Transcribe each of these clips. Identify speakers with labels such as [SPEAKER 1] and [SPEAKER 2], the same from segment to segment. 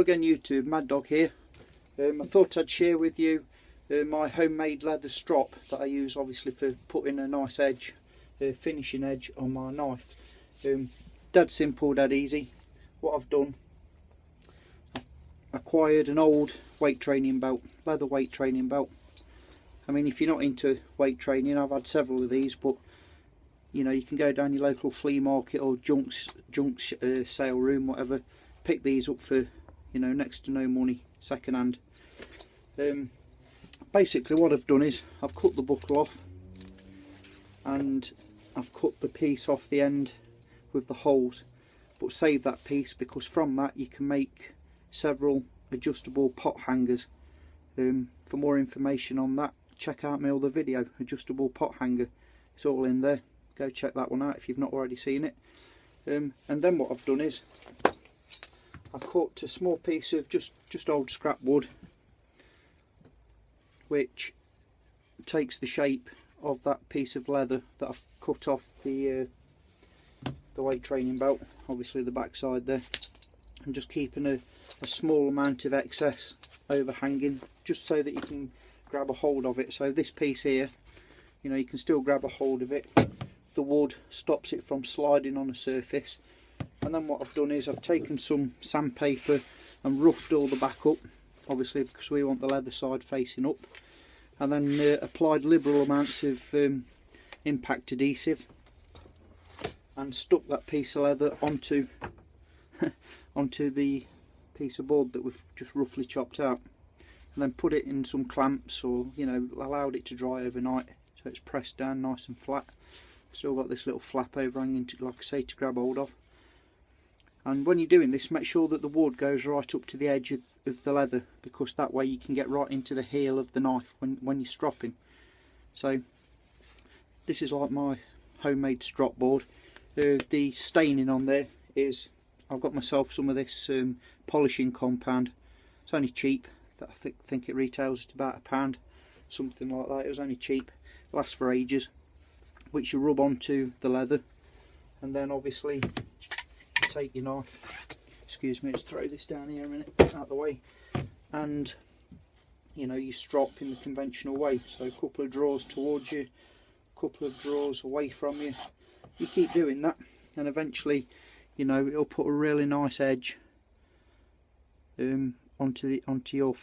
[SPEAKER 1] again YouTube, Mad Dog here. I thought I'd share with you my homemade leather strop that I use obviously for putting a nice edge, finishing edge on my knife. Dead simple, dead easy. What I've done, I've acquired an old weight training belt, leather weight training belt. I mean, if you're not into weight training, I've had several of these, but you know, you can go down your local flea market or junk sale room, whatever, pick these up for, you know, next to no money, second hand. Basically what I've done is I've cut the buckle off and I've cut the piece off the end with the holes, but save that piece because from that you can make several adjustable pot hangers. For more information on that, check out my other video, adjustable pot hanger. It's all in there, go check that one out if you've not already seen it. And then what I've done is I cut a small piece of just old scrap wood, which takes the shape of that piece of leather that I've cut off the weight training belt, obviously the back side there, and just keeping a small amount of excess overhanging just so that you can grab a hold of it. So this piece here, you know, you can still grab a hold of it. The wood stops it from sliding on a surface. And then what I've done is I've taken some sandpaper and roughed all the back up, obviously because we want the leather side facing up, and then applied liberal amounts of impact adhesive and stuck that piece of leather onto onto the piece of board that we've just roughly chopped out, and then put it in some clamps, or you know, allowed it to dry overnight so it's pressed down nice and flat. Still got this little flap overhanging to, like I say, to grab hold of. And when you're doing this, make sure that the wood goes right up to the edge of the leather, because that way you can get right into the heel of the knife when you're stropping. So this is like my homemade strop board. The staining on there is, I've got myself some of this polishing compound. It's only cheap. I think it retails at about £1, something like that. It was only cheap. It lasts for ages, which you rub onto the leather, and then obviously take your knife, excuse me, let's throw this down here a minute, out of the way, and you know, you strop in the conventional way. So a couple of draws towards you, a couple of draws away from you. You keep doing that, and eventually, you know, it'll put a really nice edge onto your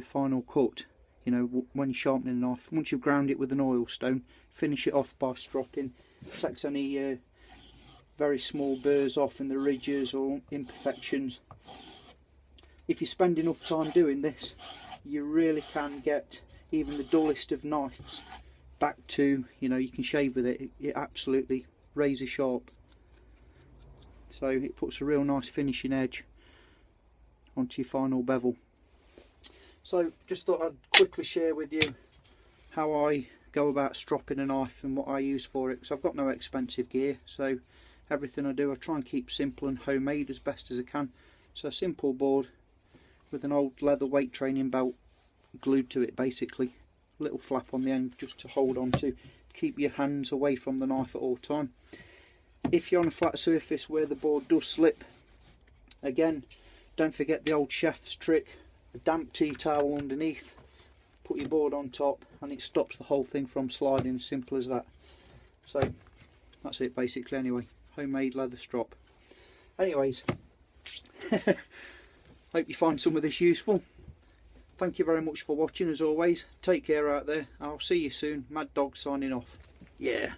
[SPEAKER 1] final cut. You know, when you're sharpening a knife, once you've ground it with an oil stone, finish it off by stropping. It takes any very small burrs off in the ridges or imperfections. If you spend enough time doing this, you really can get even the dullest of knives back to, you know, you can shave with it. It absolutely razor sharp. So it puts a real nice finishing edge onto your final bevel. So just thought I'd quickly share with you how I go about stropping a knife and what I use for it, because I've got no expensive gear, so everything I do I try and keep simple and homemade as best as I can. So a simple board with an old leather weight training belt glued to it, basically a little flap on the end just to hold on to, keep your hands away from the knife at all time. If you're on a flat surface where the board does slip, again, don't forget the old chef's trick, a damp tea towel underneath, put your board on top, and it stops the whole thing from sliding, as simple as that. So that's it basically. Anyway, homemade leather strop. Anyways, hope you find some of this useful. Thank you very much for watching as always. Take care out there. I'll see you soon. Mad Dog signing off. Yeah.